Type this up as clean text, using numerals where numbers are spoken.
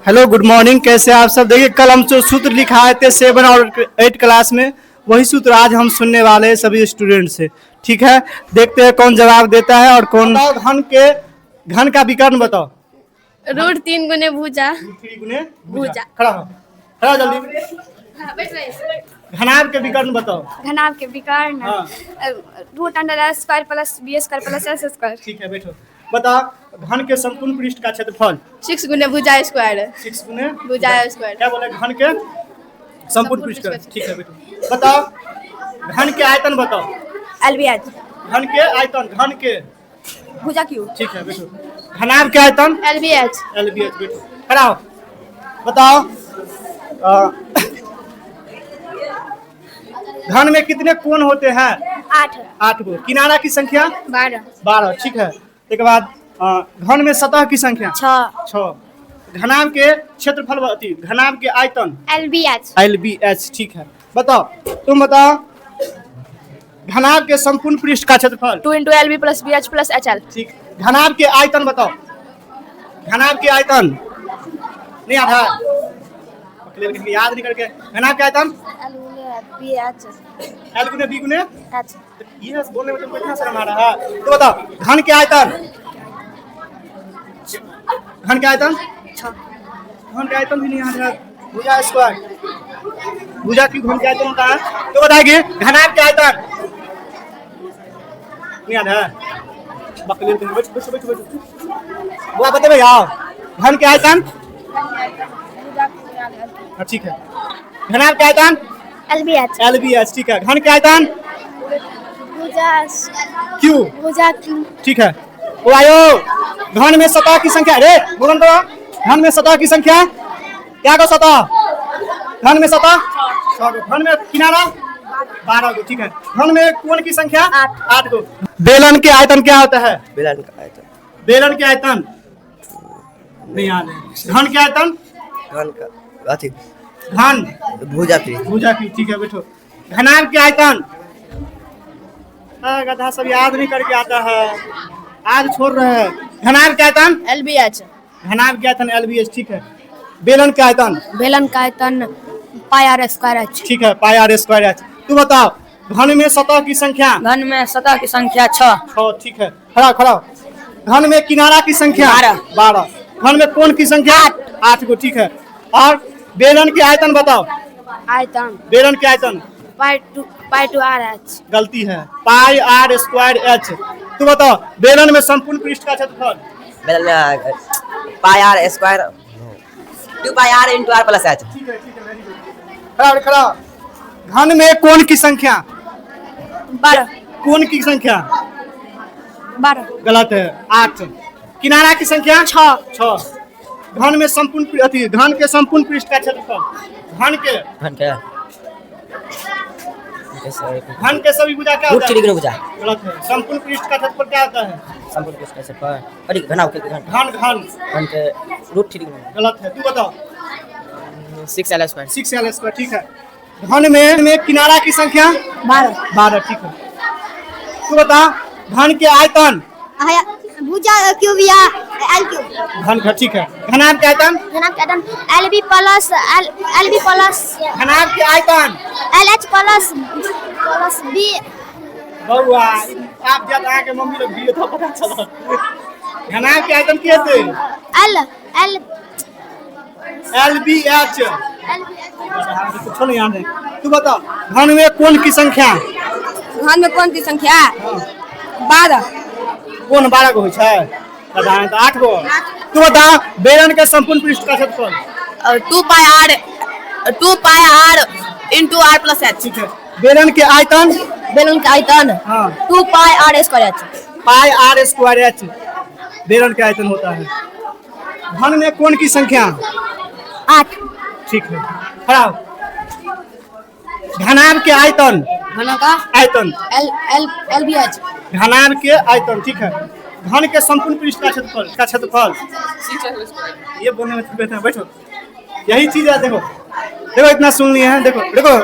Hello good morning, कैसे आप सब। देखिए कल हम जो सूत्र लिखाए थे 7 और 8 क्लास में, वही सूत्र आज हम सुनने वाले हैं सभी स्टूडेंट से। ठीक है, देखते हैं कौन जवाब देता है और कौन। घन का विकर्ण बताओ। रूट 3 गुने भुजा। 3 गुने भुजा। खड़ा हो, खड़ा जल्दी। घनाभ के विकर्ण बताओ। घनाभ के विकर्ण हाँ। Root under square plus B square plus S square. ठीक है, बैठो। बताओ घन के संपूर्ण पृष्ठ का क्षेत्रफल। 6 गुने भुजा स्क्वायर। 6 गुने भुजा स्क्वायर। क्या बोले? घन के संपूर्ण पृष्ठ। ठीक है, बैठो। बताओ घन के आयतन बताओ। एलबीएच। घन के आयतन, घन के भुजा क्यूब। ठीक है, बैठो। घनाभ के आयतन एलबीएच। एलबीएच। बैठो, खड़ा हो। बताओ घन में कितने कोण होते हैं? 8। 8 गो। किनारा की संख्या 12। 12। ठीक है, इसके बाद घन में सतह की संख्या 6। घनाभ के क्षेत्रफल घनाभ के आयतन एलबीएच। एलबीएच। ठीक है, बताओ तुम बताओ घनाभ के संपूर्ण पृष्ठ का क्षेत्रफल 2 × L B plus B H plus H L. ठीक। घनाभ के आयतन बताओ। घनाभ के आयतन नहीं आता याद नहीं करके। घनाभ के आयतन एल गुने बी गुने एच। ये बोलने में तुमको इतना शर्म आ रहा है। तो बताओ घन के आयतन। घन के आयतन 6। घन के आयतन भी नहीं आता है। भुजा स्क्वायर। भुजा की घन के आयतन होता है। तो बताइए घनाभ के आयतन नहीं आता है। बकले बैठो। वो आप बताइए यार घन के आयतन। ठीक है, घनाभ के आयतन एलबीएच। एलबीएच। ठीक है, घन के आयतन भुजा क्यू। भुजा ठीक है, वायो घन में सतह की संख्या। अरे बोलन तो घन में सतह की संख्या क्या को सतह। घन में सतह 6 गो। घन में किनारा 12 गो। ठीक है, घन में कोण की संख्या 8 गो। बेलन के आयतन क्या होता है? बेलन का आयतन। बेलन के आयतन नहीं याद है। घन के आयतन घन का अथी घन भुजा की। भुजा की। ठीक है, बैठो। घनाभ के आयतन गधा सब याद नहीं करके आता है, आज छोड़ रहे हैं। घनाभ के आयतन एलबीएच। घनाभ के आयतन एलबीएच। ठीक है, बेलन के आयतन बेलन का आयतन पाई आर स्क्वायर एच। ठीक है, पाई आर स्क्वायर एच। तू बताओ घन में सतह की संख्या। घन में सतह की संख्या 6। ठीक है, खड़ा। घन में किनारा की संख्या 12। घन में कोण की संख्या 8 गो। ठीक है, और बेलन के आयतन बताओ। आयतन बेलन के आयतन पाई टू आर एच। गलती है, पाई आर स्क्वायर एच। तू बताओ बेलन में संपूर्ण पृष्ठ का क्षेत्रफल। बेलन में pi r square 2 pi r into r plus h. ठीक है, वेरी गुड। खड़ा। घन में कोण की संख्या 12। कोण की संख्या 12 गलत है, 8। किनारा की संख्या 6। घन में संपूर्ण घन के संपूर्ण पृष्ठ का क्षेत्रफल। घन के सभी भुजा क्या होता है? भुजा। गलत है, संपूर्ण पृष्ठ का क्षेत्रफल क्या होता है? संपूर्ण पृष्ठ का क्षेत्रफल अरे घनाभ के घन के √3 गलत है, तू बताओ। 6l square. 6l square. ठीक है, घन में किनारा की संख्या 12। ठीक है, तू बता घन के आयतन। भुजा क्यूब या एल क्यूब। घन का। ठीक है, घनाभ के आयतन। घनाभ के आयतन एलबी प्लस घनाभ के आयतन एलएच प्लस बी। बउआ आप जब आके मम्मी लोग दिए तो पता चला। घनाभ के आयतन क्या थे? एल एलबीएच। कुछ नहीं याद है। तू बता घन में कोण की संख्या। घन में कोण की संख्या 12। कोण 12 गो है, साधारण तो 8 गो। तू बता बेलन के संपूर्ण पृष्ठ का क्षेत्रफल। 2 pi r into r plus h. ठीक है, बेलन के आयतन। बेलन का आयतन 2 pi r square h. Pi r square h बेलन के आयतन होता है। घन में कोण की संख्या 8। ठीक है, खड़ा। घनाभ के आयतन। घन का आयतन एलबीएच। घनाभ के आयतन। ठीक है, घन के संपूर्ण पृष्ठ का क्षेत्रफल। ये बोलने में बैठो, यही चीज है। देखो इतना सुन लिए हैं। देखो।